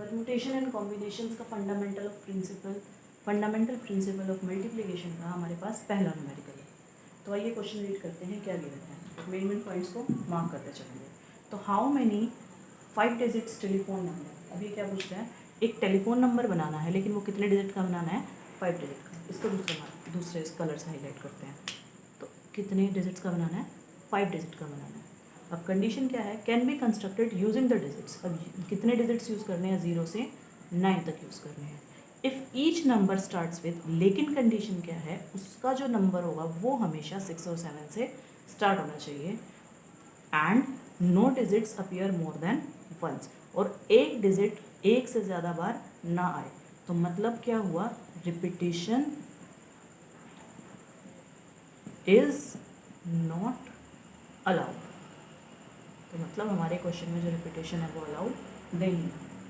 Permutation and combinations का fundamental principle of multiplication का हमारे पास पहला न्यूमेरिकल है। तो आइए क्वेश्चन रीड करते हैं क्या गिवन है। तो मेन पॉइंट्स को मार्क करते चलेंगे। तो how many 5 digits telephone number. अब ये क्या पूछते हैं, एक टेलीफोन नंबर बनाना है, लेकिन वो कितने डिजिट का बनाना है, 5 डिजिट का। इसको दूसरे कलर से हाईलाइट करते हैं। तो कितने डिजिट्स का बनाना है, 5 डिजिट का बनाना है। अब कंडीशन क्या है, can be constructed using the digits. अब कितने डिजिट्स यूज़ करने हैं, 0 से 9 तक यूज़ करने हैं। If each number starts with, लेकिन कंडीशन क्या है, उसका जो नंबर होगा वो हमेशा 6 और 7 से स्टार्ट होना चाहिए। And no digits appear more than once, और एक डिजिट एक से ज़्यादा बार ना आए। तो मतलब क्या हुआ, रिपीटिशन इज नॉट अलाउड। तो मतलब हमारे क्वेश्चन में जो रिपीटेशन है वो अलाउड नहीं है।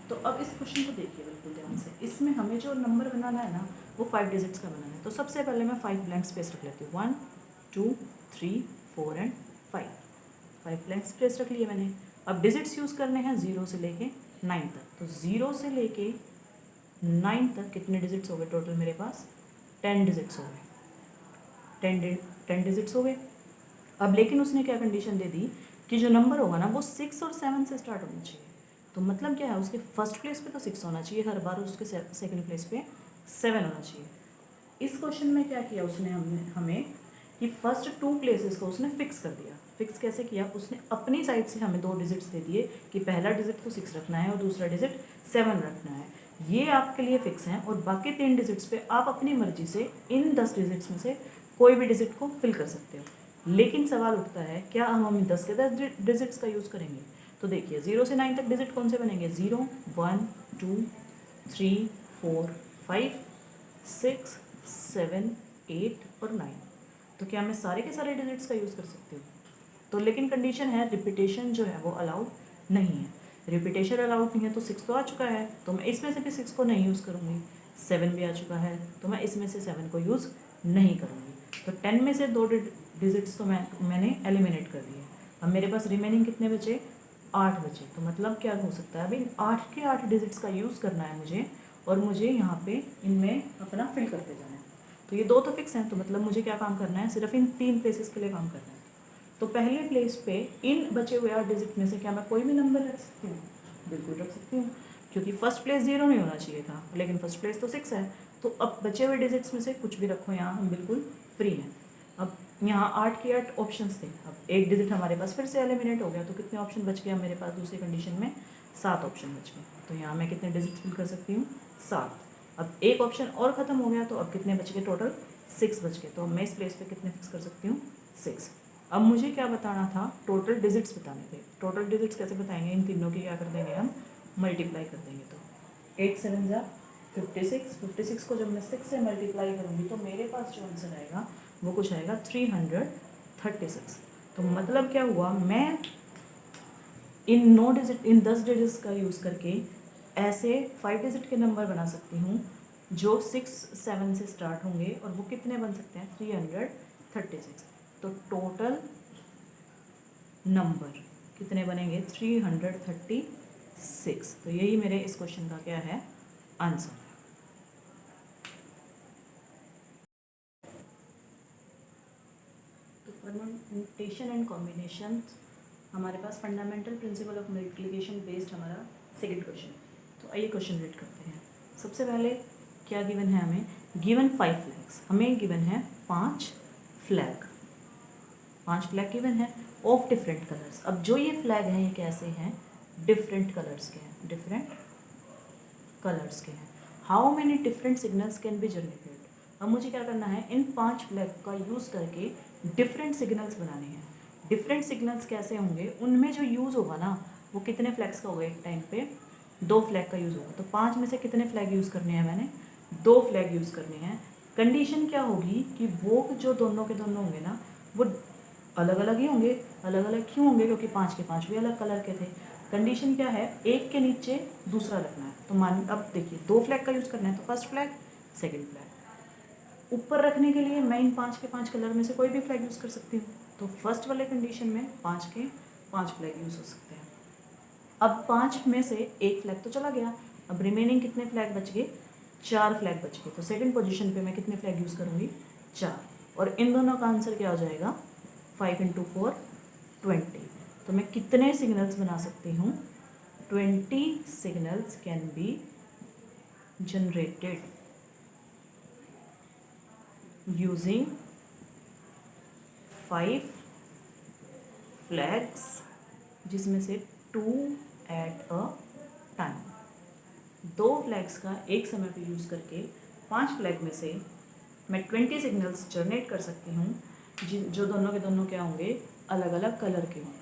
तो अब इस क्वेश्चन को देखिए बिल्कुल ध्यान से। इसमें हमें जो नंबर बनाना है ना, वो 5 डिजिट्स का बनाना है। तो सबसे पहले मैं 5 ब्लैंक स्पेस रख लेती हूँ। 1 2 3 4 एंड 5 ब्लैंक स्पेस रख लिए मैंने। अब डिजिट्स यूज़ करने हैं 0 से लेके 9 तक। तो 0 से लेके 9 तक कितने डिजिट्स हो गए टोटल मेरे पास, 10 डिजिट्स हो गए। 10 डिजिट्स हो गए। अब लेकिन उसने क्या कंडीशन दे दी कि जो नंबर होगा ना वो 6 और 7 से स्टार्ट होना चाहिए। तो मतलब क्या है, उसके फर्स्ट प्लेस पे तो 6 होना चाहिए हर बार, उसके सेकंड प्लेस पे 7 होना चाहिए। इस क्वेश्चन में क्या किया उसने, हमें कि फर्स्ट 2 प्लेसेस को उसने फिक्स कर दिया। फिक्स कैसे किया, उसने अपनी साइड से हमें 2 डिजिट्स दे दिए कि पहला डिजिट तो 6 रखना है और दूसरा डिजिट 7 रखना है। ये आपके लिए फिक्स हैं, और बाकी 3 डिजिट्स पे आप अपनी मर्जी से इन 10 डिजिट्स में से कोई भी डिजिट को फिल कर सकते हो। लेकिन सवाल उठता है, क्या हम 10 के 10 डिजिट्स का यूज़ करेंगे। तो देखिए 0 से 9 तक डिजिट कौन से बनेंगे, 0 1 2 3 4 5 6 7 8 और 9। तो क्या मैं सारे के सारे डिजिट्स का यूज़ कर सकती हूँ। तो लेकिन कंडीशन है, रिपीटेशन जो है वो अलाउड नहीं है। रिपीटेशन अलाउड नहीं है तो 6 तो आ चुका है, तो मैं इसमें से भी 6 को नहीं यूज़ करूँगी। 7 भी आ चुका है, तो मैं इसमें से 7 को यूज़ नहीं करूँगी। तो 10 में से 2 डिजिट्स तो मैंने एलिमिनेट कर दिए। अब मेरे पास रिमेनिंग कितने बचे, 8 बचे। तो मतलब क्या हो सकता है, अभी 8 के 8 डिजिट्स का यूज़ करना है मुझे, और मुझे यहाँ पे इनमें अपना फिल करते जाना है। तो ये 2 तो फिक्स हैं, तो मतलब मुझे क्या काम करना है, सिर्फ इन 3 प्लेसेस के लिए काम करना है। तो पहले प्लेस पे इन बचे हुए 8 डिजिट में से क्या मैं कोई भी नंबर रख सकती हूँ, बिल्कुल रख सकती हूँ, क्योंकि फर्स्ट प्लेस 0 नहीं होना चाहिए था, लेकिन फर्स्ट प्लेस तो 6 है। तो अब बचे हुए डिजिट्स में से कुछ भी रखो, यहाँ हम बिल्कुल फ्री हैं। अब यहाँ 8 के 8 ऑप्शंस थे, अब एक डिजिट हमारे पास फिर से एलिमिनेट हो गया, तो कितने ऑप्शन बच गया मेरे पास दूसरी कंडीशन में, 7 ऑप्शन बच गए। तो यहाँ मैं कितने डिजिट फिल कर सकती हूँ, 7। अब एक ऑप्शन और ख़त्म हो गया, तो अब कितने बच गए, टोटल 6 बच गए। तो मैं इस प्लेस पे कितने फिक्स कर सकती हूँ, 6। अब मुझे क्या बताना था, टोटल डिजिट्स बताने थे। टोटल डिजिट्स कैसे बताएंगे, इन तीनों की क्या कर देंगे हम, मल्टीप्लाई कर देंगे। तो 8 7 जा 56, 56 को जब मैं 6 से मल्टीप्लाई करूँगी तो मेरे पास जो आंसर आएगा वो कुछ आएगा 336। तो मतलब क्या हुआ, मैं इन 10 डिजिट्स का यूज़ करके ऐसे 5 डिजिट के नंबर बना सकती हूँ जो 6 7 से स्टार्ट होंगे, और वो कितने बन सकते हैं, 336। तो टोटल नंबर कितने बनेंगे, 336। तो यही मेरे इस क्वेश्चन का क्या है, आंसर है। तो परम्यूटेशन एंड कॉम्बिनेशन हमारे पास fundamental principle of multiplication based हमारा सेकंड क्वेश्चन है। तो आइए क्वेश्चन रीड करते हैं। सबसे पहले क्या गिवन है हमें, गिवन 5 फ्लैग्स, हमें गिवन है 5 फ्लैग गिवन है ऑफ डिफरेंट कलर्स। अब जो ये फ्लैग हैं ये कैसे हैं, डिफरेंट कलर्स के हैं, how many different signals can be generated. अब मुझे क्या करना है, इन 5 फ्लैग का यूज़ करके डिफरेंट सिग्नल्स बनाने हैं। डिफरेंट सिग्नल्स कैसे होंगे, उनमें जो यूज़ होगा ना वो कितने फ्लैग्स का होगा, एक टाइम पे 2 फ्लैग का यूज़ होगा। तो 5 में से कितने फ्लैग यूज़ करने हैं, मैंने 2 फ्लैग यूज़ करने हैं। कंडीशन क्या होगी कि वो जो दोनों के दोनों होंगे ना वो अलग अलग ही होंगे। अलग अलग क्यों होंगे, क्योंकि 5 के 5 भी अलग कलर के थे। कंडीशन क्या है, एक के नीचे दूसरा रखना है। तो मान अब देखिए 2 फ्लैग का यूज़ करना है, तो फर्स्ट फ्लैग सेकंड फ्लैग। ऊपर रखने के लिए मैं इन 5 के 5 कलर में से कोई भी फ्लैग यूज़ कर सकती हूँ। तो फर्स्ट वाले कंडीशन में 5 के 5 फ्लैग यूज़ हो सकते हैं। अब 5 में से एक फ्लैग तो चला गया, अब रिमेनिंग कितने फ्लैग बच गए, 4 फ्लैग बच गए। तो सेकंड पोजीशन पे मैं कितने फ्लैग यूज़ करूँगी, 4। और इन दोनों का आंसर क्या हो जाएगा, 5 × 4 20। तो मैं कितने सिग्नल्स बना सकती हूँ, 20 signals can be generated using 5 flags, जिसमें से 2 एट अ टाइम। 2 फ्लैग्स का एक समय पे यूज़ करके 5 फ्लैग में से मैं 20 सिग्नल्स जनरेट कर सकती हूँ, जो दोनों के दोनों क्या होंगे, अलग अलग कलर के होंगे।